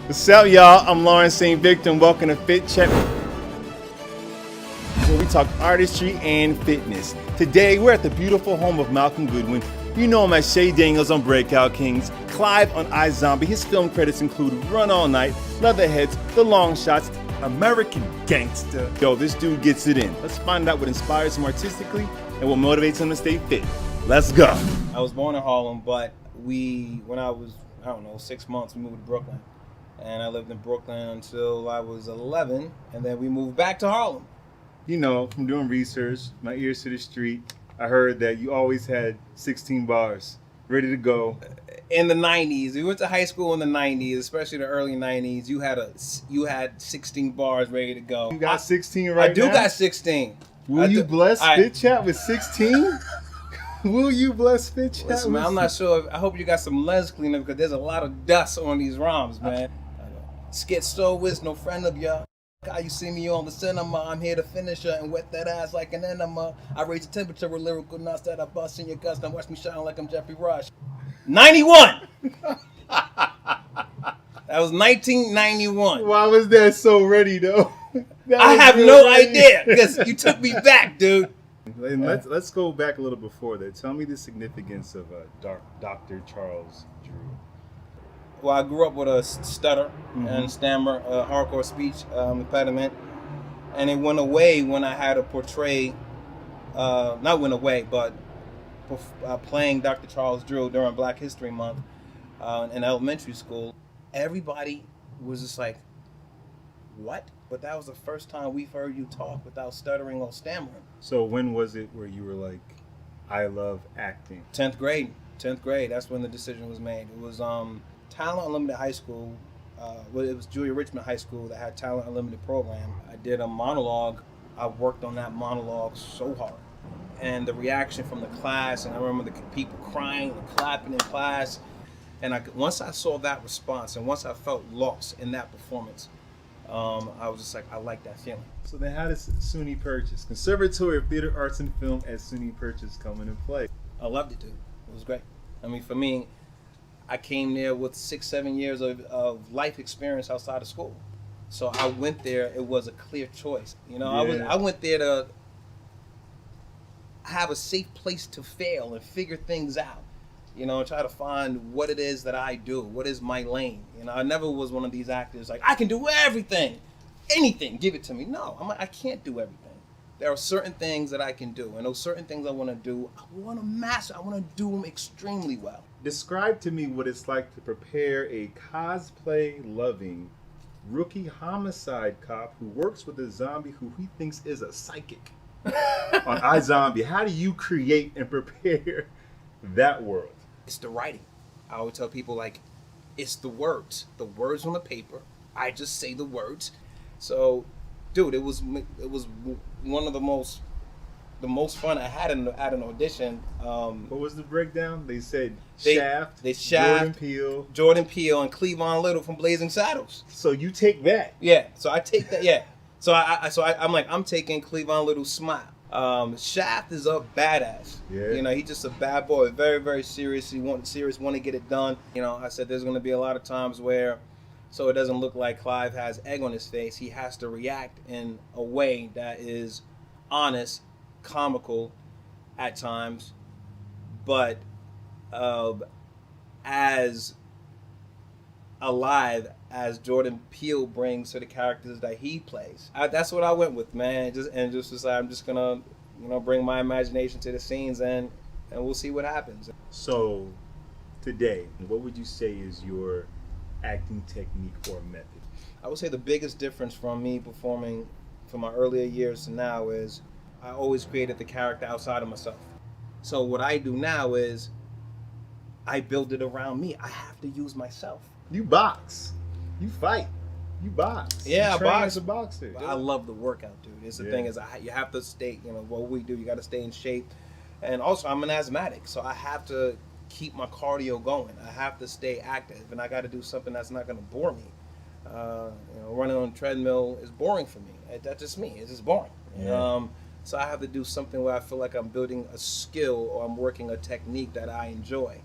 What's up, y'all? I'm Lawrence Saint-Victor and welcome to Fit Check, where we talk artistry and fitness. Today, we're at the beautiful home of Malcolm Goodwin. You know him as Shay Daniels on Breakout Kings, Clive on iZombie. His film credits include Run All Night, Leatherheads, The Long Shots, American Gangster. Yo, this dude gets it in. Let's find out what inspires him artistically and what motivates him to stay fit. Let's go. I was born in Harlem, but when I was, 6 months, we moved to Brooklyn. And I lived in Brooklyn until I was 11, and then we moved back to Harlem. You know, from doing research, my ears to the street, I heard that you always had 16 bars ready to go. In the 90s, we went to high school in the 90s, especially the early 90s. You had 16 bars ready to go. You got 16 right now? I do got 16. Will you bless Fit Chat with 16? Will you bless Fit Chat? Listen, man, I'm not sure. I hope you got some lens cleaner because there's a lot of dust on these rhymes, man. Schizo is no friend of ya. How you see me on the cinema, I'm here to finish her and wet that ass like an enema. I raise the temperature with lyrical nuts that I bust in your guts. Now watch me shine like I'm Jeffrey Rush. 91! That was 1991. Why was that so ready, though? I have no idea, because you took me back, dude. Let's go back a little before that. Tell me the significance of Dr. Charles Drew. Well, I grew up with a stutter and stammer, hardcore speech impediment, and it went away when I had to portray, not went away, but playing Dr. Charles Drew during Black History Month in elementary school. Everybody was just like, what? But that was the first time we've heard you talk without stuttering or stammering. So when was it where you were like, I love acting? 10th grade. That's when the decision was made. It was Talent Unlimited High School. It was Julia Richmond High School that had Talent Unlimited program. I did a monologue. I worked on that monologue so hard. And the reaction from the class, and I remember the people crying and clapping in class. And once I saw that response, and once I felt lost in that performance, I was just like, I like that feeling. So then how does SUNY Purchase, Conservatory of Theater Arts and Film at SUNY Purchase, come into play? I loved it, dude. It was great. I mean, for me, I came there with 6-7 years of life experience outside of school. So I went there, it was a clear choice. You know, I went there to have a safe place to fail and figure things out. You know, and try to find what it is that I do, what is my lane. You know, I never was one of these actors like, I can do everything, anything, give it to me. No, I can't do everything. There are certain things that I can do, and those certain things I want to do, I want to master, I want to do them extremely well. Describe to me what it's like to prepare a cosplay-loving rookie homicide cop who works with a zombie who he thinks is a psychic on iZombie. How do you create and prepare that world? It's the writing. I always tell people, like, it's the words on the paper. I just say the words. So, dude, it was one of the most fun I had at an audition. What was the breakdown? They said Shaft, Jordan Peele, and Cleavon Little from Blazing Saddles. So you take that? Yeah. So I take that. Yeah. So I'm like, I'm taking Cleavon Little's smile. Shaft is a badass. Yeah. You know, he's just a bad boy, very, very serious. Want to get it done. You know, I said there's going to be a lot of times where, so it doesn't look like Clive has egg on his face, he has to react in a way that is honest, comical at times, but as alive as Jordan Peele brings to the characters that he plays. That's what I went with, man. Just was like, I'm just gonna, bring my imagination to the scenes, and we'll see what happens. So, today, what would you say is your acting technique or method? I would say the biggest difference from me performing from my earlier years to now is I always created the character outside of myself. So what I do now is I build it around me. I have to use myself. You box. You fight. You box. Yeah, I box. As a boxer. I love the workout, dude. It's the thing is, you have to stay. What we do, you got to stay in shape. And also, I'm an asthmatic, so I have to keep my cardio going. I have to stay active, and I got to do something that's not going to bore me. Running on a treadmill is boring for me. That's just me. It's just boring. Yeah. So I have to do something where I feel like I'm building a skill or I'm working a technique that I enjoy.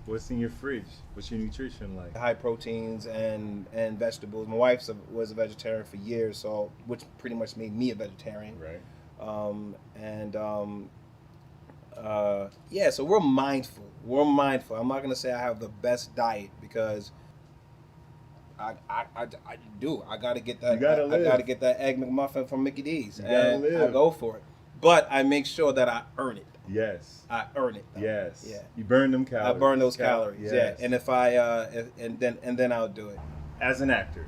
What's in your fridge? What's your nutrition like? High proteins and vegetables. My wife was a vegetarian for years, so which pretty much made me a vegetarian. Right. Yeah, so we're mindful. I'm not gonna say I have the best diet because I do. I gotta get that. I gotta get that egg McMuffin from Mickey D's, and I go for it. But I make sure that I earn it. Yes. I earn it. Though. Yes. Yeah. You burn them calories. I burn those calories. Yes. Yeah. And if I and then I'll do it. As an actor,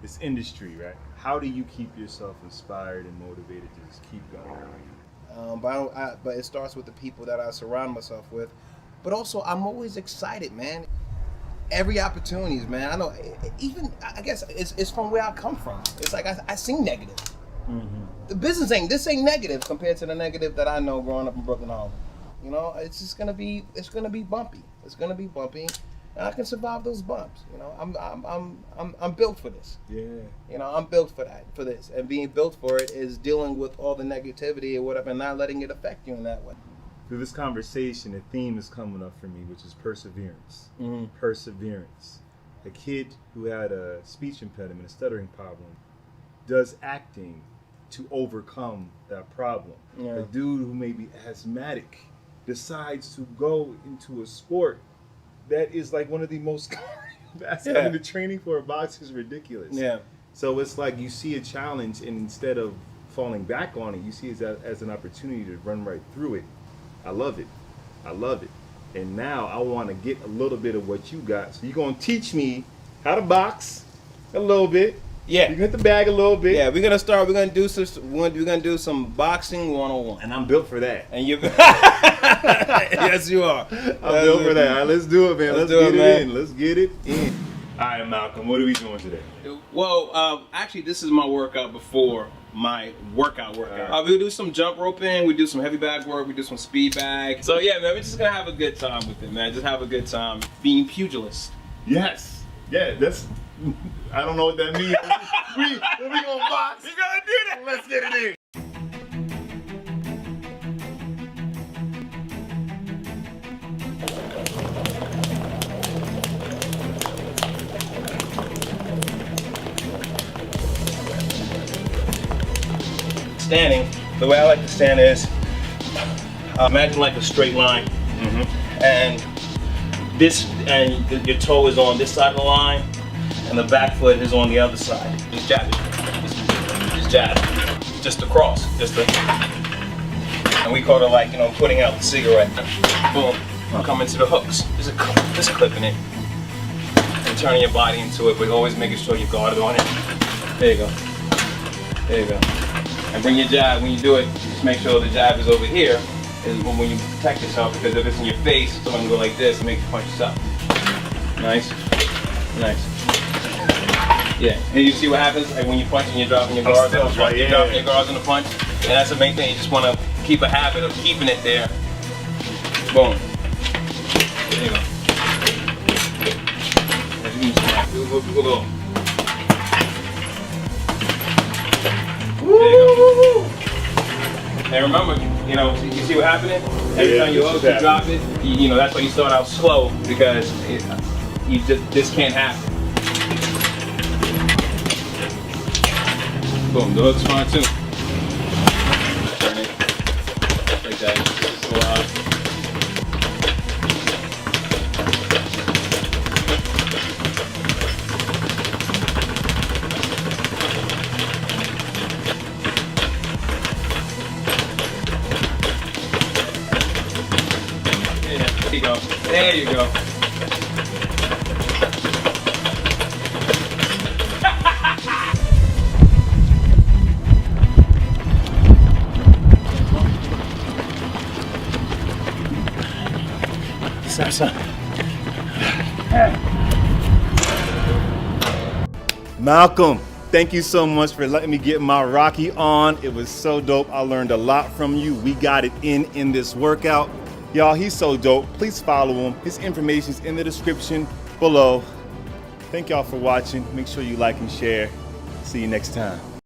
this industry, right? How do you keep yourself inspired and motivated to just keep going? But it starts with the people that I surround myself with. But also, I'm always excited, man. Every opportunities, man. I know. Even I guess it's from where I come from. It's like I see negative. The business ain't negative compared to the negative that I know growing up in Brooklyn, Harlem. You know, it's gonna be bumpy. It's gonna be bumpy, and I can survive those bumps. You know, I'm built for this. Yeah. You know, I'm built for this, and being built for it is dealing with all the negativity or whatever, and not letting it affect you in that way. Through this conversation, a theme is coming up for me, which is perseverance. Perseverance. A kid who had a speech impediment, a stuttering problem, does acting to overcome that problem. Yeah. A dude who may be asthmatic decides to go into a sport that is like one of the most I mean, the training for a boxer is ridiculous. Yeah. So it's like you see a challenge, and instead of falling back on it, you see it as an opportunity to run right through it. I love it. I love it. And now I want to get a little bit of what you got. So you're going to teach me how to box a little bit. Yeah. You can hit the bag a little bit. Yeah, we're gonna do some boxing 101. And I'm built for that. And you yes, you are. I'm built for that. All right, let's do it, man. Let's do get it, it man. in. Let's get it in. All right, Malcolm, what are we doing today? Well, actually, this is my workout before my workout. Right. We do some jump roping, we do some heavy bag work, we do some speed bag. So yeah, man, we're just gonna have a good time with it, man. Just have a good time being pugilist. Yes. Yeah, that's... I don't know what that means. we gonna box. You gotta do that. Let's get it in. Standing, the way I like to stand is, imagine like a straight line, and your toe is on this side of the line, and the back foot is on the other side. Just jab it, just jab it, just across, and we call it like, you know, putting out the cigarette. Boom, come into the hooks, just clipping it, and turning your body into it, but always making sure you're guarded on it. There you go, there you go. And bring your jab, when you do it, just make sure the jab is over here, is when you protect yourself, because if it's in your face, someone can go like this and make you punch yourself. Nice, nice. Yeah, and you see what happens? Like when you punch and you're dropping your guards, you're dropping your guards on the punch, and that's the main thing. You just want to keep a habit of keeping it there. Boom. There you go. We'll go. There you go. And remember, you know, you see what happening? Every time you hook, you drop it. You know, that's why you start out slow, because this can't happen. Boom, the hook's fine too. Turn it like that. Just There you go. There you go. Malcolm, thank you so much for letting me get my Rocky on. It was so dope. I learned a lot from you. We got it in this workout. Y'all, he's so dope. Please follow him. His information's in the description below. Thank y'all for watching. Make sure you like and share. See you next time.